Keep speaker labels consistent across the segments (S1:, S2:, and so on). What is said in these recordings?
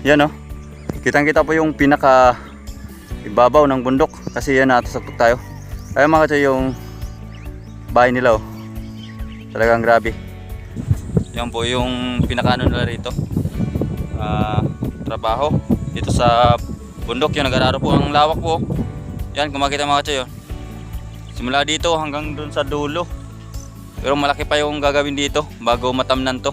S1: Yan oh. Kitang-kita po yung pinaka ibabaw ng bundok kasi yan natusok tayo. Ayun mga katsoy yung bahay nila oh. Talagang grabe. Yan po yung pinakaano nila rito. Trabaho dito sa bundok. Yung nag-araro po ang lawak po. Yan kung makita mga katsoy oh. Simula dito hanggang dun sa dulo. Pero malaki pa yung gagawin dito bago matamnan to.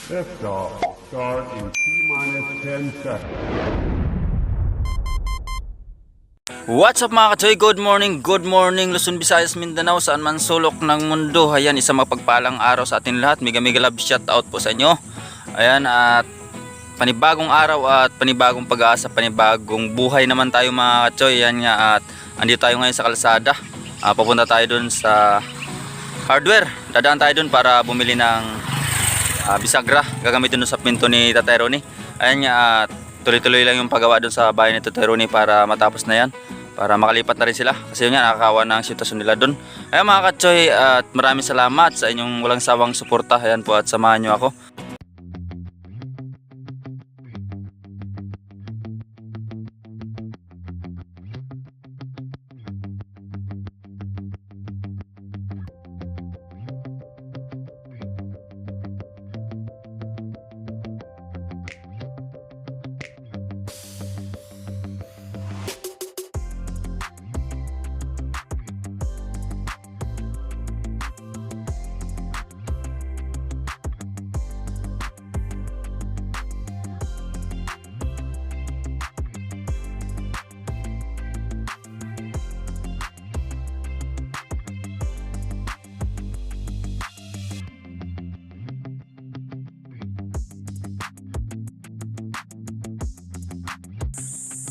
S2: Liftoff. Start in T-minus 10 seconds.
S1: What's up mga katsoy? Good morning Luzon, Visayas, Mindanao, saan man sulok ng mundo. Ayan, isang mapagpalang araw sa atin lahat. Mega love shout out po sa inyo. Ayan, at panibagong araw at panibagong pag-asa, panibagong buhay naman tayo mga katsoy. Ayan nga, at andito tayo ngayon sa kalsada. Papunta tayo dun sa hardware. Dadaan tayo dun para bumili ng bisagra, gagamitin doon sa pinto ni Tatay Ronnie. Ayan nga, tuloy-tuloy lang yung paggawa doon sa bahay ni Tatay Ronnie para matapos na yan, para makalipat na rin sila kasi yun nga, nakakawa na ang sitwasyon nila doon. Ayan mga katsoy, at maraming salamat sa inyong walang sawang suporta. Ayan po, at samahan nyo ako.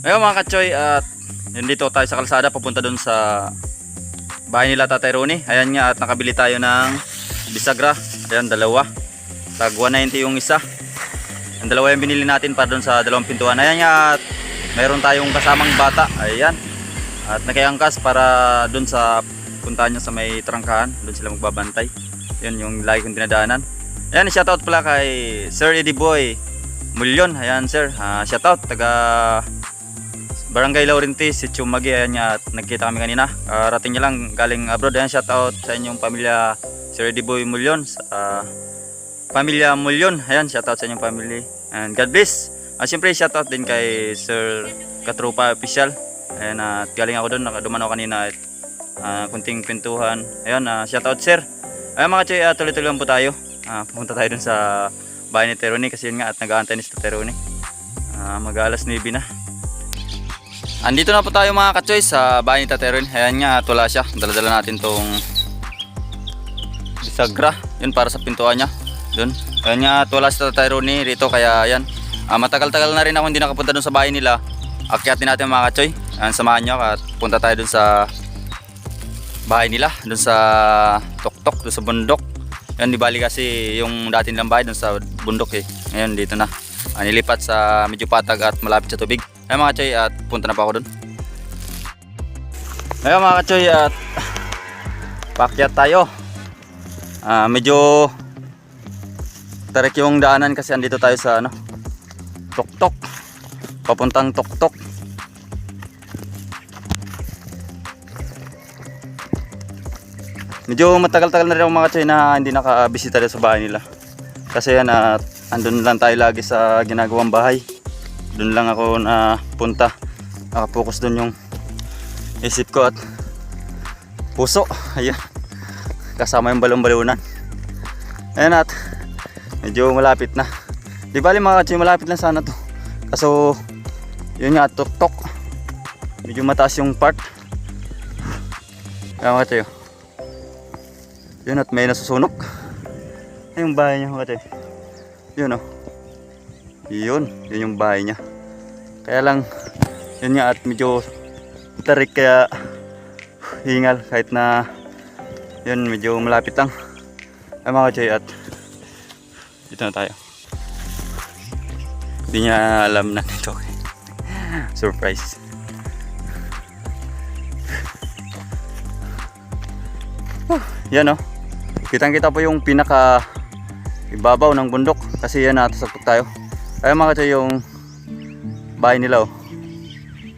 S1: Ayun mga katsoy, at dito tayo sa kalsada papunta doon sa bahay nila Tatay Ronnie. Ayan nga, at nakabili tayo ng bisagra. Ayan, dalawa. Tag 190 yung isa. Ang dalawa yung binili natin para doon sa dalawang pintuan. Ayan nga, at mayroon tayong kasamang bata. Ayan. At nakiangkas para doon sa puntahan niya sa may trangkahan. Doon sila magbabantay. Yun yung lagi kong dinadaanan. Ayan, shoutout pala kay Sir Eddie Boy Mulyon. Ayan sir, shoutout taga Barangay Laurenti, si Chumagi. Ayan nga, at nagkita kami kanina. Rating niya lang galing abroad. Ayan, shoutout sa inyong pamilya Sir Eddie Boy Mulyon, pamilya Mulyon. Ayan, shoutout sa inyong family and God bless. Siyempre shoutout din kay Sir Katrupa Official. Ayan, at galing ako doon, nakaduman ako kanina at kunting pintuhan. Ayan, shoutout sir. Ayan mga choy, tuloy-tuloy lang po tayo. Pumunta tayo doon sa bahay ni Tatay Ronnie kasi yun nga, at nag-aantay ni Tatay Ronnie. Mag-alas 9 na. Andito na po tayo mga katsoy sa bahay ni Tatay Ronnie. Ayan nga, at wala siya. Dala-dala natin tong bisagra. Yun para sa pintuan niya. Doon. Ayan nga, at wala si Tatay Ronnie rito. Kaya ayan, matagal-tagal na rin ako hindi nakapunta doon sa bahay nila. Akyatin natin mga katsoy. Ayan, samahan nyo at punta tayo doon sa bahay nila. Doon sa tuktok, doon sa bundok. Ayan, di bali kasi yung dati nilang bahay doon sa bundok eh. Ayan, dito na. Nilipat sa medyo patag at malapit sa tubig. Ayun mga katsoy, at punta na pa ako doon. Ayun mga katsoy, at paakyat tayo. Medyo tarik yung daanan kasi andito tayo sa tuktok. Papuntang tuktok. Medyo matagal-tagal na rin ako mga katsoy na hindi nakabisita sa bahay nila. Kasi yan, andun lang tayo lagi sa ginagawang bahay. Doon lang ako na punta. Nakapokus doon yung isip ko at puso. Ayan. Kasama yung balon-balunan. Ayan, at medyo malapit na. Di bali mga katsoy, malapit lang sana to. Kaso yun nga, tuktok. Medyo mataas yung part. Ayan mga katsoy. Yun, at may nasusunog. Ayun yung bahay niya mga katsoy. Yun o. Yun yung bahay niya. Kaya lang yun nga, at medyo tarik kaya hingal kahit na yun medyo malapit lang. Ay mga kachoy, at dito na tayo. Hindi niya alam na nito. Surprise. Yan oh. Kitang-kita po yung pinaka ibabaw ng bundok kasi yan natasaktok tayo. Ay mga kachoy, yung bahay nila oh.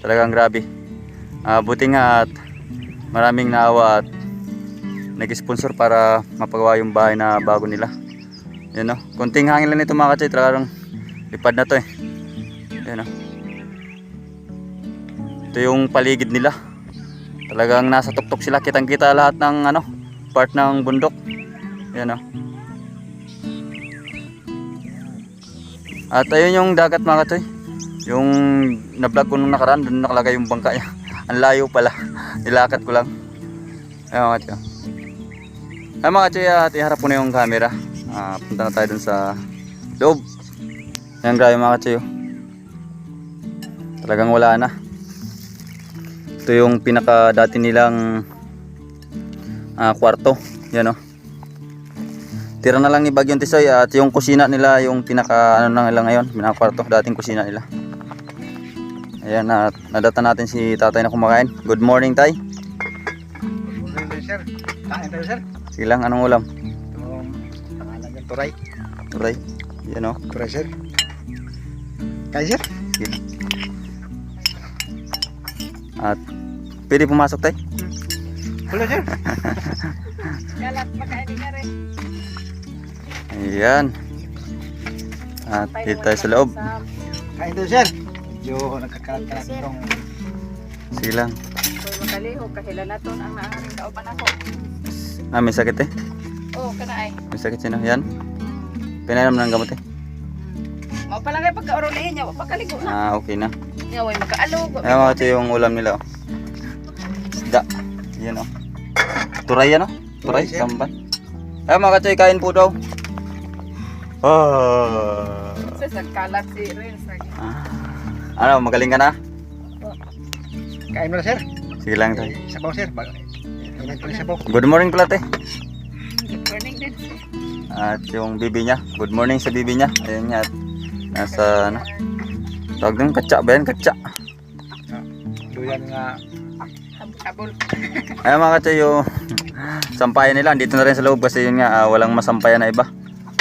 S1: Talagang grabe. Buti nga at maraming naawa at nag-sponsor para mapagawa yung bahay na bago nila. Yan oh. Kunting hangin lang nito mga kachoy, talagang lipad na to eh. Yan oh. Ito yung paligid nila. Talagang nasa tuktok sila, kitang-kita lahat ng ano, part ng bundok. Yan oh. At ayun yung dagat mga kachoy. Yung na-vlog ko nung nakaraan, doon nakalagay yung bangka niya. Ang layo pala. Nilakad ko lang. Ayun mga kachoy. Ay mga kachoy, at iharap ko na yung camera. Punta na tayo dun sa loob. Ayan, grabe mga kachoy. Talagang wala na. Ito yung pinaka dati nilang kwarto. Yan o. Tira na lang ni Bagyong Tisoy, at yung kusina nila, yung pinaka ano na nila ngayon, pinaka kwarto, dating kusina nila. Ayan, nadata natin si tatay na kumakain. Good morning, tay.
S3: Good morning, sir. Kain tayo, sir.
S1: Sige lang, anong ulam?
S3: Itong pangalan ng turay.
S1: Turay. Yan o.
S3: Turay, sir. Kain, sir.
S1: Sige. At pwede pumasok, tay?
S3: Wala, sir.
S4: Galat makain nga rin.
S1: Ayan. At dito tayo sa loob.
S3: Kain tayo, sir. Medyo nagkakalat-kalat itong...
S1: Sige lang.
S4: Kung makalihog, kahila na to ang naaring kauban ako.
S1: May sakit eh.
S4: Oo, kanaay.
S1: May sakit sino? Yan. Pinainom ng gamot eh.
S4: Mao pa lang ay pagka-orolihin niya, pagkaligo na.
S1: Okay na.
S4: Niya, way makaalog.
S1: Ayan mga kachoy, yung ulam nila oh. Isda. Yan oh. Turay yan oh. Turay,
S3: Turay, sir.
S1: samban. Ayan mga kachoy, kain po daw.
S4: Sa sagkalat si Renz.
S1: Ano, magaling ka na?
S3: Kain mo na, sir.
S1: Sige lang tayo.
S3: Sabaw, sir. Kain ko yung sabaw.
S1: Good morning pala te.
S4: Good morning din.
S1: At yung bibi niya. Good morning sa bibi niya. Ayan niya. At nasa ano. Tawag din, katsa ba yan? Katsa.
S3: Duyan nga.
S4: Habol.
S1: Ayan mga kachoy, yung sampayan nila. Dito na rin sa loob kasi yun nga, walang masampayan na iba.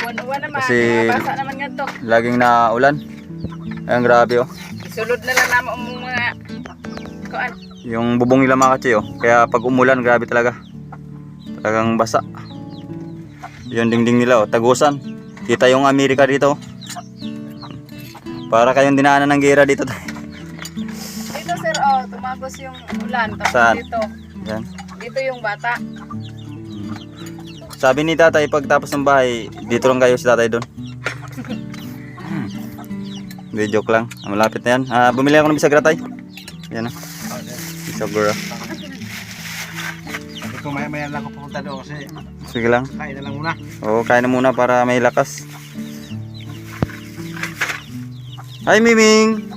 S4: Uwan-uwan naman.
S1: Kasi-
S4: Basa naman nga to.
S1: Laging na ulan. Ayan, grabe oh.
S4: Isulod na lang naman ang mga kuan.
S1: Yung bubong nila mga kachoy oh. Kaya pag umulan, grabe talaga. Talagang basa. Yung dingding nila oh, tagusan. Kita yung Amerika dito. Para kayong dinaanan ng gera dito.
S4: Dito sir, oh, tumagos yung ulan. Tapos
S1: Saan?
S4: dito.
S1: Yan.
S4: Dito yung bata.
S1: Sabi ni tatay, pagtapos ng bahay, dito lang kayo si tatay doon. Hindi, joke lang. Malapit na yan. Bumili ako ng bisagra tay. Yan o.
S3: Oh, sir.
S1: Bisagra.
S3: Sabi ko maya-maya lang ako pupunta doon kasi
S1: Sige lang.
S3: kain na lang muna.
S1: Oo, kain na muna para may lakas. Hi Miming!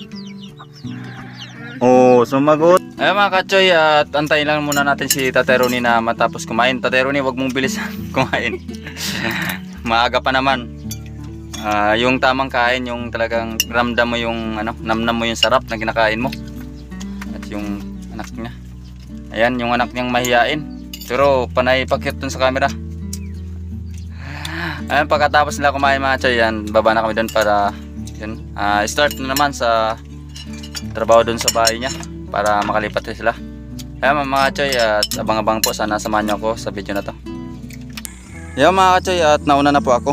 S1: Oh, sumagot. Ay mga kachoy, at antayin lang muna natin si Tatay Ronnie na matapos kumain. Tatay Ronnie, wag mong bilis kumain. Maaga pa naman. Yung tamang kain, yung talagang ramdam mo yung ano, namnam mo yung sarap na kinakain mo. At yung anak niya. Ayan, yung anak niyang mahiyain. Pero panay pakyut dun sa camera. Ayan, pagkatapos nila kumain mga kachoy, yan, baba na kami dun para yun, start na naman sa trabaho dun sa bahay niya para makalipat na sila. Ayan mga kachoy, at abang-abang po, sana samahan niyo ako sa video na to. Ayan mga kachoy, at nauna na po ako.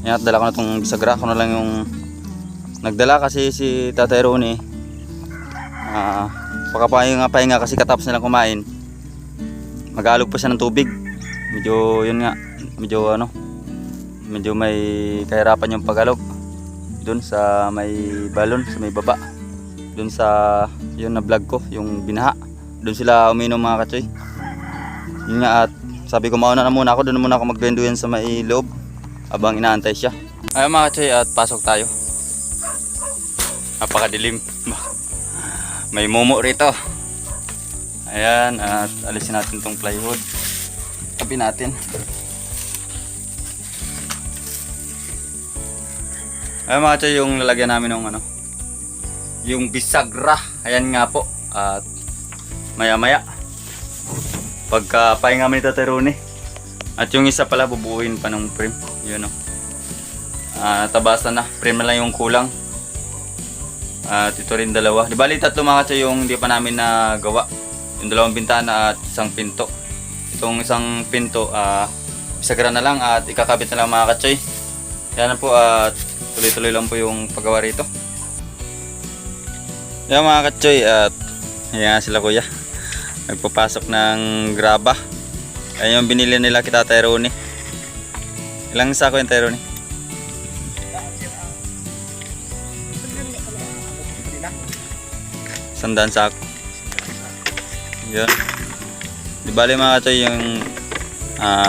S1: Ayan, at dala ko na itong bisagra. Ako na lang yung nagdala kasi si Tatay Ronnie pahinga kasi katapos nilang kumain. Mag-aalog pa siya ng tubig. Medyo yun nga, medyo may kahirapan yung pag-alog dun sa may balon, sa may baba. Dun sa yun na vlog ko, yung binaha. Dun sila uminom mga kachoy. Yun nga, at sabi ko mauna na muna ako, dun muna ako magbenduyan sa may loob habang inaantay siya. Ayun mga kachoy, at pasok tayo. Napakadilim. May mumo rito. Ayan, at alisin natin tong plywood. Tabi natin. Ayan mga choy, yung lalagyan namin ng ano, yung bisagra. Ayan nga po. At maya maya pagka pahinga ni Tatay Ronnie. At yung isa pala bubuuin pa ng frame. Yun o. Tabasan na. Frame na lang yung kulang. At ito rin dalawa. Di bali tatlo mga choy yung hindi pa namin nagawa. Yung dalawang bintana at isang pinto. Itong isang pinto, bisagra na lang at ikakabit na lang mga kachoy. Yan na po at tuloy-tuloy lang po yung paggawa rito. Yan mga kachoy at ayan sila kuya. Nagpapasok ng graba. Ayan yung binili nila kita Tatay Ronnie. Ilang sako yung Tatay Ronnie? Sandaan sako. Yun. Di bali mga kachoy yung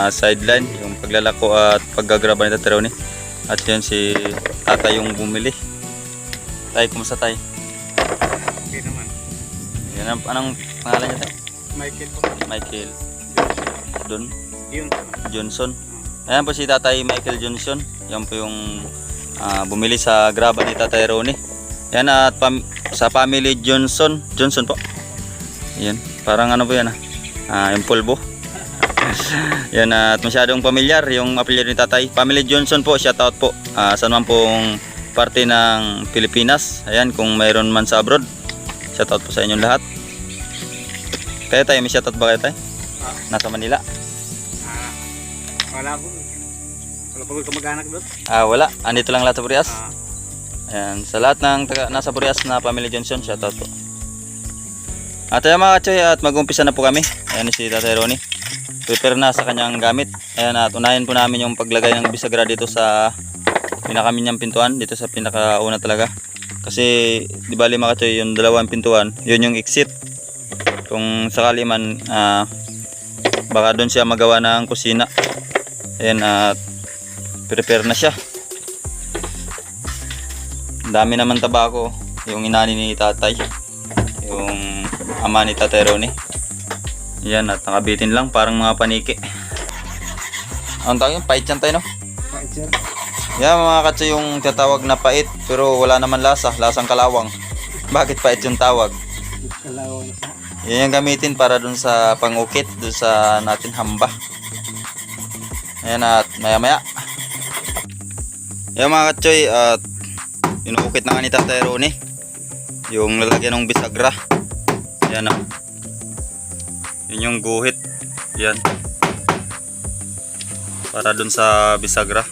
S1: sideline, yung paglalako at paggagraba ni Tatay Ronnie. At yun si tatay yung bumili. Tay, kumusta tay?
S3: Okay naman.
S1: Yan, anong pangalan niya tay?
S3: Michael po.
S1: Michael Don
S3: Yun.
S1: Johnson. Ayan po si Tatay Michael Johnson. Yan po yung bumili sa graba ni Tatay Ronnie. Yan at sa family Johnson po. Yan, parang ano po yan yung pulbo. Yan at masyadong pamilyar yung apelyido ni Tatay. Family Johnson po, shoutout po sa naman pong parte ng Pilipinas. Ayan, kung mayroon man sa abroad, shoutout po sa inyong lahat. Kaya tayo, may shoutout ba kayo tayo? Nasa Manila?
S3: Wala po. Wala po kamag-anak doon.
S1: Wala, andito lang lahat sa Burias.
S3: Ah,
S1: Ayan, sa lahat ng nasa Burias na Family Johnson, shoutout po. At ayan mga kachoy, at mag-umpisa na po kami. Ayan si Tatay Ronnie. Prepare na sa kanyang gamit. Ayan, at unahin po namin yung paglagay ng bisagra dito sa pinakaminyang pintuan, dito sa pinakauna talaga. Kasi di bali mga kachoy, yung dalawang pintuan, yun yung exit. Kung sakali man baka doon siya magawa ng kusina. Ayan, at prepare na siya. Ang dami naman tabako yung inani ni tatay, yung ama ni Tatay Ronnie. Yan, at nakabitin lang parang mga paniki. Ang tawag yun? Pait yan tayo, no?
S3: Right, sir.
S1: Yan mga katsa yung tatawag na pait, pero wala naman lasa, lasang kalawang. Bakit pait yung tawag?
S3: Kalawa na sa.
S1: Yan yung gamitin para dun sa pangukit, dun sa natin hamba. Ayan, at maya maya. Yan mga katsoy, at inuukit na nga ni Tatay Ronnie yung lalagyan ng bisagra. Yan o. Yun yung guhit. Yan. Para dun sa bisagra.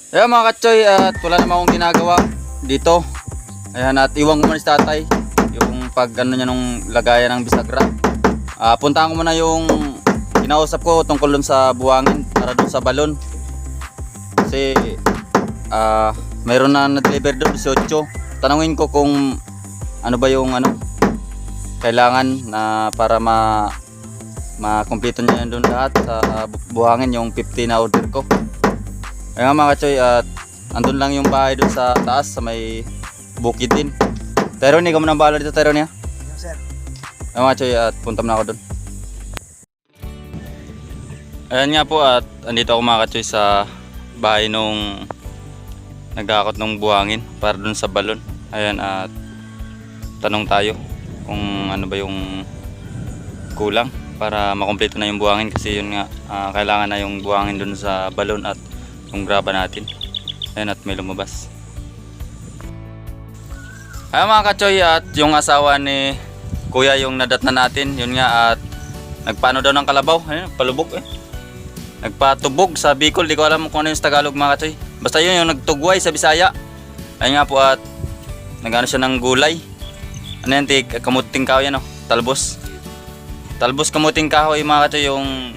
S1: Ayan mga katsoy, at wala naman akong ginagawa dito. Ayan, at iwan ko muna si tatay yung pag ano niya nung lagayan ng bisagra. Puntahan ko muna yung kinausap ko tungkol dun sa buhangin para dun sa balon. Kasi mayroon na na-deliver doon 18. Tanungin ko kung ano ba yung kailangan na para ma-complete niya doon lahat sa buhangin, yung 50 na order ko. Ayan mga katsoy, at andun lang yung bahay doon sa taas sa may bukid din. Tay Ronnie, ikaw mo nang bahala dito, Tay Ronnie, ha?
S3: Yes, sir.
S1: Ayan mga katsoy, at punta na ako doon. Ayan nga po, at andito ako mga katsoy sa bahay nung nag-aakot ng buhangin para doon sa balon. Ayan, at tanong tayo kung ano ba yung kulang para makumpleto na yung buhangin, kasi yun nga kailangan na yung buhangin doon sa balon at yung graba natin. Ayan, at may lumabas. Ayan mga katsoy, at yung asawa ni kuya yung nadatnan natin, yun nga, at nagpaano daw ng kalabaw. Ayan, palubog eh. nagpatubog sa Bicol. Di ko alam kung ano yung sa Tagalog mga katsoy. Basta yun yung nagtugway sa Bisaya. Ayun nga po at nagano siya ng gulay. Ano yan, kamuting kahoy yan, talbos. Talbos kamuting kahoy mga katsoy, yung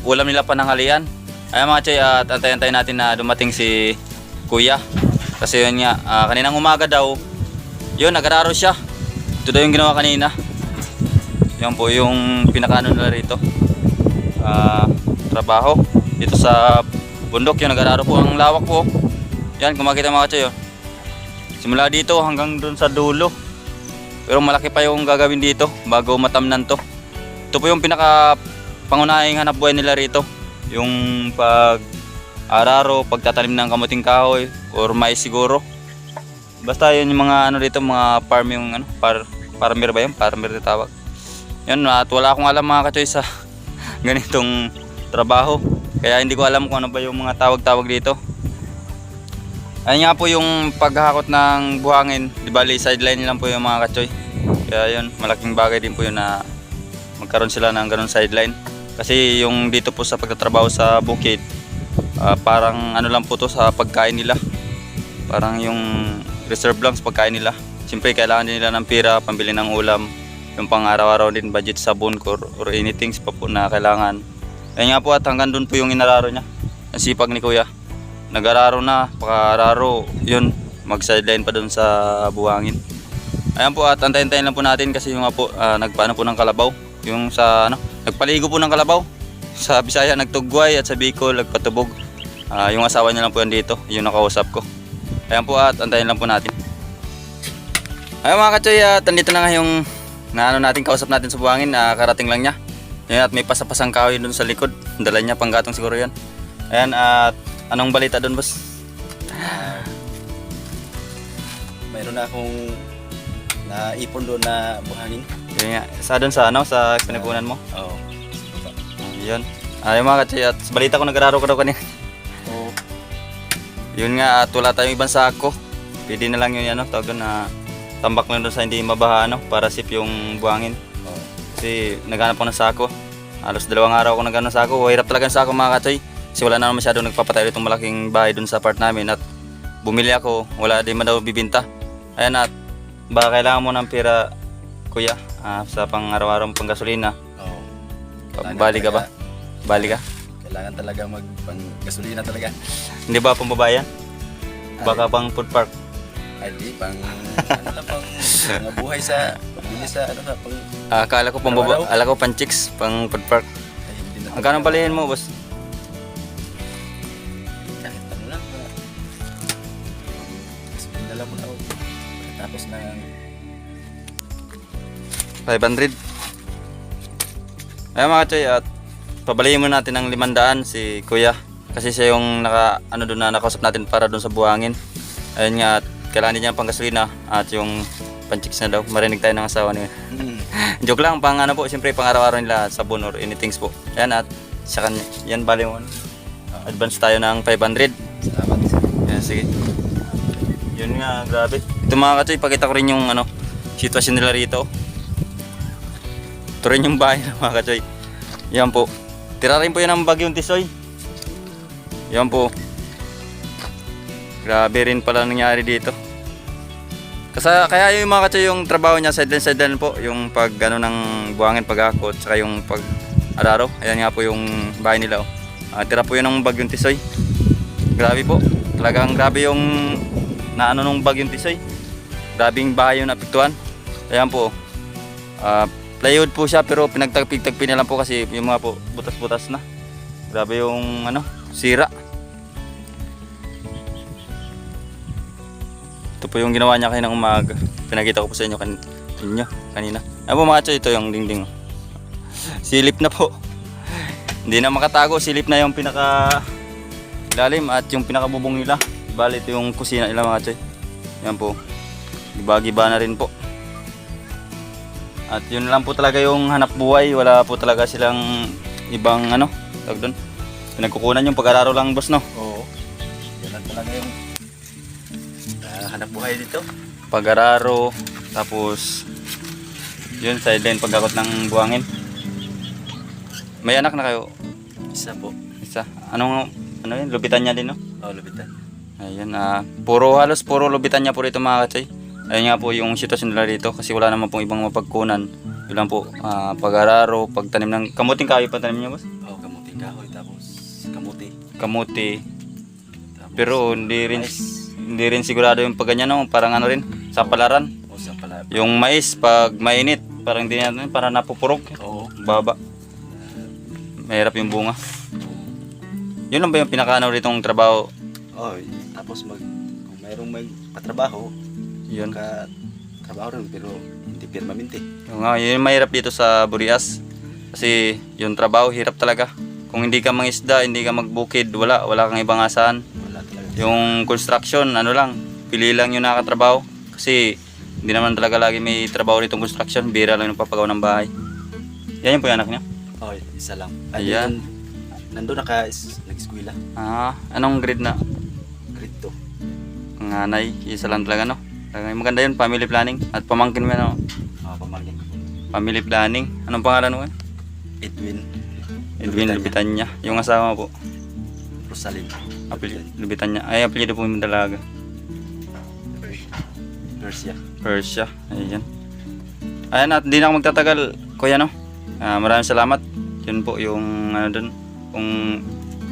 S1: ulam nila pananghalian. Ayun mga katsoy, at antay-antay natin na dumating si Kuya. Kasi yun nga, kaninang umaga daw, yun, nag-araro siya. Ito daw yung ginawa kanina. Yan po yung pinakaano nila rito. Trabaho dito sa bundok, yung nag-araro po, ang lawak po. Yan, kung makita mga katsoy, simula dito hanggang dun sa dulo. Pero malaki pa yung gagawin dito bago matamnan to. Ito po yung pinaka pangunahing hanap buhay nila rito. Yung pag-araro, pagtatanim ng kamuting kahoy or mais siguro. Basta yun yung mga ano dito, mga farm yung ano, farmer ba yun? Farmer na tawag. Yun, at wala akong alam mga katsoy sa ganitong trabaho. Kaya hindi ko alam kung ano ba yung mga tawag-tawag dito. Ayun nga po yung paghahakot ng buhangin. Di bali, sideline lang po yung mga katsoy. Kaya yun, malaking bagay din po yun na magkaroon sila ng ganun sideline. Kasi yung dito po sa pagtatrabaho sa bukid, parang ano lang po to sa pagkain nila. Parang yung reserve lang sa pagkain nila. Siyempre kailangan din nila ng pera, pambili ng ulam. Yung pang araw-araw din, budget sabon or anything pa po na kailangan. Ayun nga po at hanggang dun po yung inararo niya. Ang sipag ni Kuya. Nag-araro na, pakararo, yun, mag-sideline pa dun sa buhangin. Ayan po at antayin-tayin lang po natin kasi yung nga po, nagpaano po ng kalabaw. Yung sa ano, nagpaligo po ng kalabaw. Sa Bisaya nagtugway at sa Bicol nagpatubog. Yung asawa niya lang po yan dito, yung nakausap ko. Ayan po at antayin lang po natin. Ayan mga katsoy, at andito na nga yung naano natin, kausap natin sa buhangin, karating lang niya. Ayan, at may pasapasang kahoy dun sa likod. Dala niya, panggatong siguro yan. Ayan, at anong balita dun, boss?
S5: Mayroon na akong naipon doon na buhangin.
S1: Yun nga, sa dun sa ano, sa pinapunan mo?
S5: Oo.
S1: Yun. Ayun mga katsoy, at sa balita ko nag-araro ka daw kanina.
S5: Oo.
S1: Yun nga, at wala tayong ibang sako. Pwede na lang yun, ano, tawag doon na tambak lang doon sa hindi mabaha, ano, para sip yung buhangin.
S5: Oo.
S1: Kasi naghanap ako ng sako. Halos 2 araw ako naghanap ng sako. Hirap talaga ng sako mga katsoy. Kasi wala na masyado nagpapatayo itong malaking bahay doon sa part namin. At bumili ako, wala din man daw bibinta. Ayan, at baka kailangan mo ng pera, Kuya, sa pang araw-araw pang gasolina.
S5: Oo.
S1: Bali ka ba? Bali ka?
S5: Kailangan talaga pang gasolina talaga.
S1: Hindi ba pambabayan? Baka pang food park.
S5: Ay di, pang ano lang, pang mga buhay sa pagbili sa ano sa pang
S1: Akala ko ala ko pang chicks, pang food park.
S5: ay, hindi na.
S1: Ang kanong palihin mo, boss?
S5: Kahit ano lang. Gasolina lang muna ako. Tapos na
S1: 500. Ayun mga katsoy, at pabalihin muna natin ng 500 si Kuya. Kasi siya yung ano doon na nakausap natin para doon sa buhangin. Ayun nga, at kailangan din niya pang gasolina at yung panchicks na daw. Marinig tayo ng asawa niya. Joke lang, pang ano po, siyempre pang araw-araw nila, sabon or anything po. Ayan, at sa kanya, yan bali mo. Advance tayo ng 500.
S5: Salamat.
S1: Ayan, sige. Yun nga, grabe. Ito mga katsoy, pakita ko rin yung ano, sitwasyon nila rito. Ito rin yung bahay ng mga katsoy. Yan po. Tira rin po yan ng bagyong Tisoy. Yan po. Grabe rin pala nangyari dito. Kaya yung mga katsoy, yung trabaho niya sideline po, yung pag ano ng buhangin, paghakot, saka yung pag araro. Ayan nga po yung bahay nila. Tira po yun ng bagyong Tisoy. Grabe po. Talagang grabe yung naano nung bagyong Tisoy. Grabe yung bahay yung napiktuan. Ayan po. Plywood po siya pero pinagtagpi na lang po kasi yung mga po butas-butas na. Grabe yung ano, sira. Ito po yung ginawa niya kaninang umaga. Pinakita ko po sa inyo kanina. Ano po mga katsoy, ito yung dingding. Silip na po. Hindi na makatago, silip na yung pinaka ilalim at yung pinakabubong nila. Bali ito yung kusina nila mga katsoy. Yan po. Giba-giba na rin po. At yun lang po talaga yung hanap buhay. Wala po talaga silang ibang ano, tawag doon. Pinagkukunan yung pag-araro lang, boss, no?
S5: Oo. Yan lang talaga yung hanap buhay dito.
S1: Pag-araro, tapos yun, sideline pagkakot ng buhangin. May anak na kayo?
S5: Isa po.
S1: Isa. Ano yun? Lubitan niya din, no?
S5: Oh, lubitan.
S1: Ayan, halos puro lubitan niya po rito mga katsoy. Ayun nga po yung sitwasyon nila dito kasi wala naman pong ibang mapagkunan. Yun lang po, pag-araro, pagtanim ng kamuting kahoy pa tanim niya, boss?
S5: Oh, kamuting kahoy tapos kamuti.
S1: Kamuti.
S5: Tapos,
S1: Pero hindi rin sigurado yung pagganyan, no? Parang ano rin, sa palaran.
S5: o sa pala.
S1: Yung mais, pag mainit, parang hindi natin, parang napupurok.
S5: Oo.
S1: Baba. Mahirap yung bunga. Yun lang ba yung pinakaano ritong trabaho?
S5: Oh, tapos kung mayroong magpatrabaho,
S1: Yun.
S5: trabaho rin pero hindi permanente.
S1: Yung nga, yun yung mahirap dito sa Burias. Kasi yung trabaho, hirap talaga. Kung hindi ka mangisda, hindi ka magbukid, wala kang ibang asahan.
S5: Wala talaga.
S1: Yung construction, ano lang, pili lang yung nakatrabaho. Kasi hindi naman talaga lagi may trabaho ditong construction, bira lang yung papagawa ng bahay. Yan yung po yung anak niya.
S5: Oh, isa lang.
S1: Ayan.
S5: Nandun nag-eskwela.
S1: Anong grade na?
S5: Grade 2.
S1: Ang nanay, isa lang talaga, no? Talagang maganda yun, family planning. At pamangkin mo, no?
S5: Oh, pamangkin.
S1: Family planning. Anong pangalan mo?
S5: Edwin.
S1: Edwin Lubitanya. Yung asawa mo po.
S5: Rosalind.
S1: Lubitanya. Ay, apelyido po yung dalaga.
S5: Persia.
S1: Persia. Ayan. Ayan, at hindi na ako magtatagal, kuya, no? Maraming salamat. Yun po yung ano dun. Kung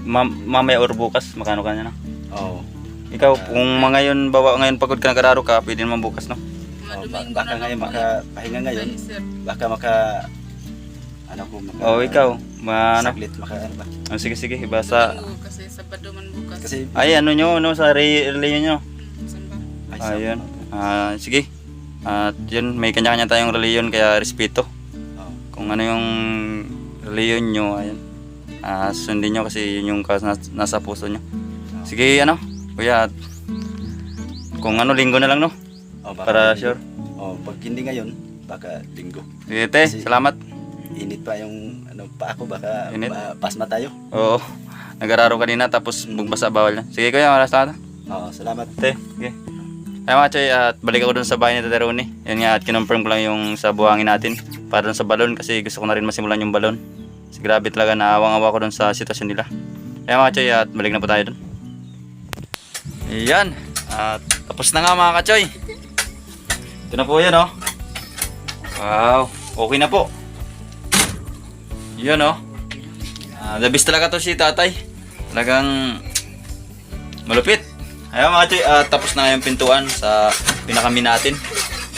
S1: mamaya or bukas, makano ka na, no?
S5: Oo.
S1: Ikaw, kung ngayon, ngayon pagod ka nag-araro ka, pwede naman bukas, no?
S5: Oh, baka ngayon makapahinga ngayon. Baka
S1: Ikaw,
S5: saglit ano ba?
S1: sige, basta.
S4: Kasi Sabado man bukas.
S5: Kasi
S1: Ay, ano nyo, no, sa relay nyo.
S4: Samba.
S1: Ayun. Sige. At yun, may kanya-kanya tayong reliyon kaya respeto.
S5: Oh.
S1: Kung ano yung reliyon nyo, ayun. Sundin nyo kasi yun yung nasa puso nyo. Sige, ano, kuya. Kung ano, linggo na lang, no?
S5: Oh,
S1: Para sure.
S5: Oh, pag hindi ngayon, baka linggo.
S1: Sige, te,
S5: Kasi-
S1: salamat.
S5: Init pa yung pa ako baka
S1: Init?
S5: pasma tayo.
S1: Oo. Nag-araro kanina tapos magbasa bawal na. Sige, kuya, maras na.
S5: Oo, salamat.
S1: Te, sige. Ay mga choy, at balik ako dun sa bahay ni Tate Ronnie. Yan nga, at kinonfirm ko lang yung sa buhangin natin para dun sa balon kasi gusto ko na rin masimulan yung balon. Kasi grabe talaga, naawang-awa ko dun sa sitwasyon nila. Kaya mga choy, at balik na po tayo dun. Ayan, at tapos na nga mga kachoy. Ito na po yan, oh. Wow, okay na po. Yan, oh. The best talaga to si tatay. Talagang malupit. Ayan mga choy, tapos na nga yung pintuan sa pinakami natin.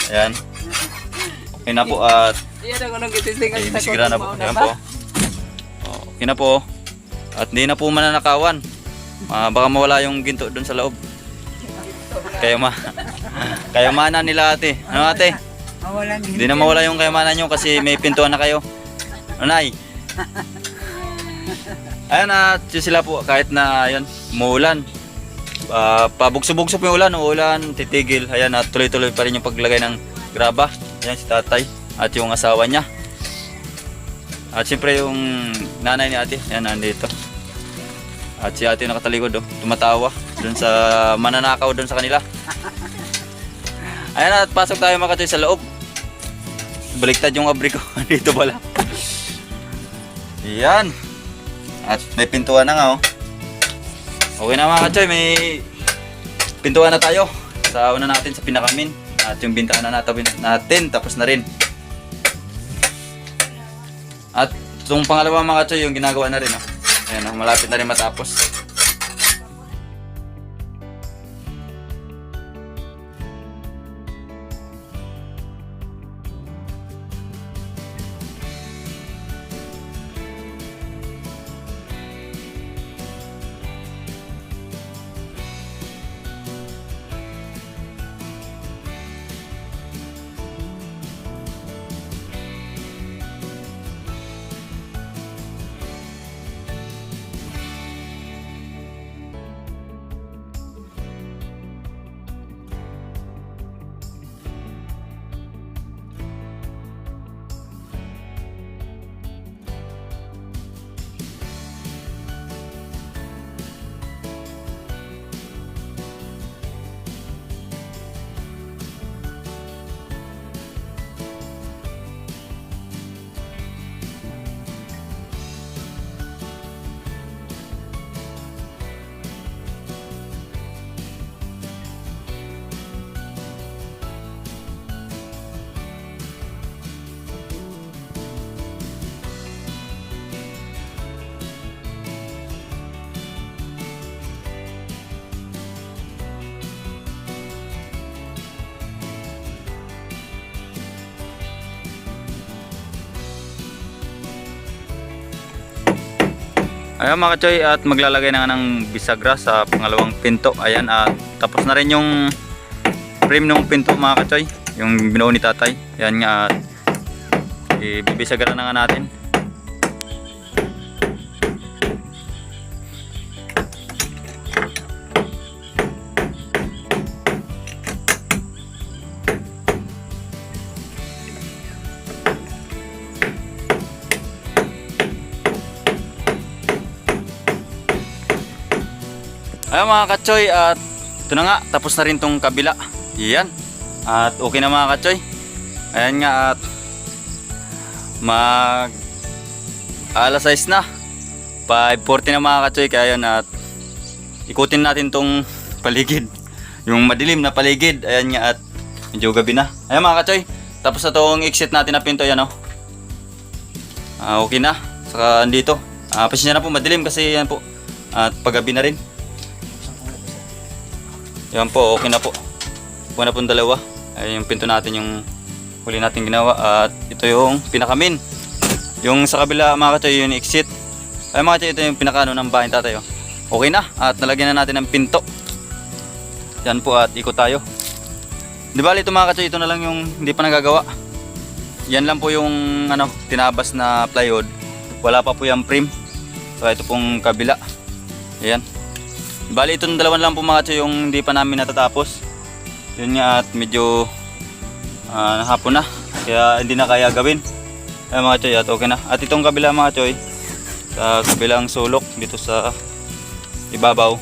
S1: Ayan. Okay na po at
S4: Iyan ako nung gitising ang
S1: bisigra na po. Ayan po. Okay na po. At hindi na po mananakawan. Baka mawala yung ginto doon sa loob. Kayamanan nila ate. Ano ate?
S3: Mawalan
S1: Hindi na mawala yung kayamanan nyo kasi may pintuan na kayo. Anay? Ayan at yun sila po kahit na yun, umuulan. Pabugso-bugso po yung ulan, titigil. Ayan at tuloy-tuloy pa rin yung paglagay ng graba. Ayan si tatay at yung asawa niya. At siyempre yung nanay ni ate, ayan nandito. At si ate nakatalikod tumatawa doon sa mananakaw doon sa kanila. Ayan at pasok tayo mga katoy sa loob. Baliktad yung abri ko dito pala. Ayan. At may pintuan na nga Okay na mga kachoy, may pintuan na tayo. Sa una natin sa pinakamin. At yung bintana natin tapos na rin. At yung pangalawa mga kachoy, yung ginagawa na rin. Ayan, malapit na rin matapos. Ayan mga kachoy, at maglalagay na nga ng bisagra sa pangalawang pinto. Ayan, at tapos na rin yung frame ng pinto mga kachoy, yung binuo ni tatay. Ayan nga, at ibibisagra na nga natin. Ayan mga katsoy, at ito na nga, tapos na rin tong kabila. Yan, at okay na mga katsoy. Ayan nga, at mag alas 6 na, 5:40 na mga katsoy. Kaya yan, at ikutin natin tong paligid, yung madilim na paligid. Ayan nga, at medyo gabi na. Ayan mga katsoy, tapos na tong exit natin na pinto. Yan, oh. Okay na, saka andito. Pasensya na po, madilim kasi yan po, at paggabi na rin. Yan po, okay na po. Okay na po ang dalawa. Ay, yung pinto natin, yung huli natin ginawa. At ito yung pinakamin. Yung sa kabila mga katsoy, yung exit. Ay mga katsoy, ito yung pinakano ng bahay tatay. Okay na, at nalagyan na natin ng pinto. Yan po, at ikot tayo. Di ba ito mga katsoy, ito na lang yung hindi pa nagagawa. Yan lang po yung ano, tinabas na plywood. Wala pa po yung frame. So ito pong kabila. Ayan. Bali itong dalawan lang po mga katsoy yung hindi pa namin natatapos. Yun nga, at medyo hapon na, kaya hindi na kaya gawin. Ayan mga katsoy, at okay na. At itong kabila mga katsoy, sa kabilang sulok dito sa ibabaw,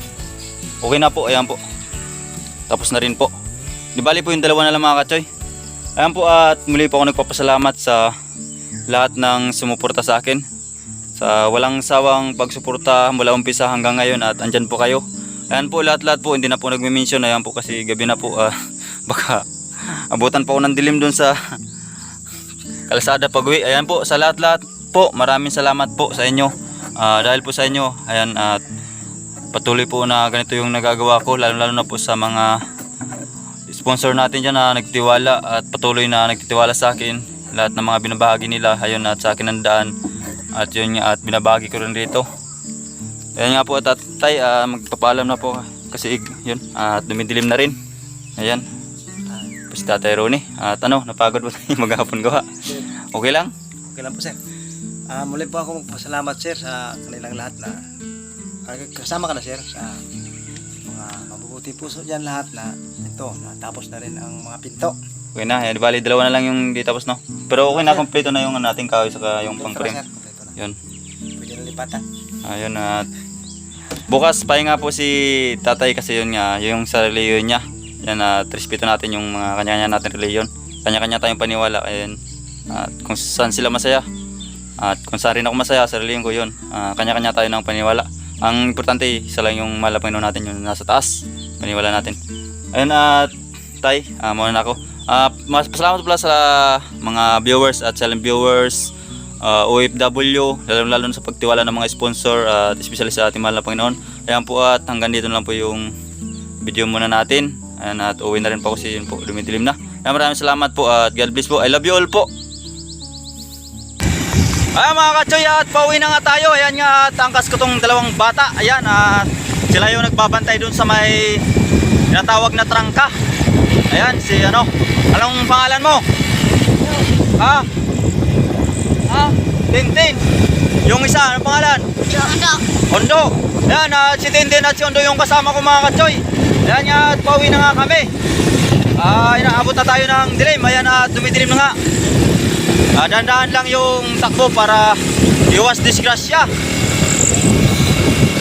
S1: okay na po. Ayan po, tapos na rin po. Di bali po yung dalawa na lang mga katsoy. Ayan po, at muli po ako nagpapasalamat sa lahat ng sumuporta sa akin, sa walang sawang pagsuporta mula umpisa hanggang ngayon, at andyan po kayo. Ayan po, lahat-lahat po, hindi na po nagme-mention. Ayan po, kasi gabi na po, baka abutan pa ako ng dilim dun sa kalsada pag-uwi. Ayan po, sa lahat-lahat po, maraming salamat po sa inyo. Dahil po sa inyo, ayan, at patuloy po na ganito yung nagagawa ko, lalo-lalo na po sa mga sponsor natin dyan na nagtiwala at patuloy na nagtitiwala sa akin. Lahat ng mga binabahagi nila, ayun, at sa akin nandaan. At yun nga, at binabahagi ko rin dito. Ayan nga po, tatay, magpapaalam na po kasi yun, at dumidilim na rin. Ayan, si Tatay Ronnie, at ano, napagod po tayo maghapon gawa. Okay lang?
S3: Okay lang po sir. Muli po ako magpasalamat sir sa kanilang lahat na kasama ka na sir sa mga mabubuti puso dyan lahat na ito, natapos na rin ang mga pinto.
S1: Okay na, di bali dalawa na lang yung di tapos, no? Pero okay na, kompleto na yung nating kahoy saka yung pang-frame. Yun.
S3: Pwede na lipatan.
S1: Ayun, at bukas pahinga po si tatay kasi yun nga, yung sa reliyon niya. Yan, at respeto natin yung mga kanya-kanya natin reliyon. Kanya-kanya tayong paniwala. Ayun. At kung saan sila masaya, at kung saan rin ako masaya sa reliyon ko, yun. Kanya-kanya tayo ng paniwala. Ang importante, isa lang yung mahal na Panginoon natin, yung nasa taas. Paniwala natin. Ayun, at tay, muna na ako. Mas pasalamat pala sa mga viewers at silent viewers, OFW, lalo sa pagtiwala ng mga sponsor, at especially sa ating mahal na Panginoon. Ayan po, at hanggang dito lang po yung video muna natin. Ayan, at uwi na rin po kasi yun po, dumidilim na. Ayan, maraming salamat po, at God bless po. I love you all po. Ayan mga katsoy, at pauwi na nga tayo. Ayan nga, at angkas ko tong dalawang bata. Ayan, at sila yung nagbabantay dun sa may tinatawag na trangka. Ayan, si ano, anong pangalan mo? Tintin. Yung isa, anong pangalan? Hondo. Ayan, at si Tintin at si Hondo yung kasama ko mga katsoy. Ayan nga, at pauwi na nga kami. Inaabot na tayo ng dilim. Ayan, at dumidilim na nga. Dahan-dahan lang yung takbo para iwas disgrasya.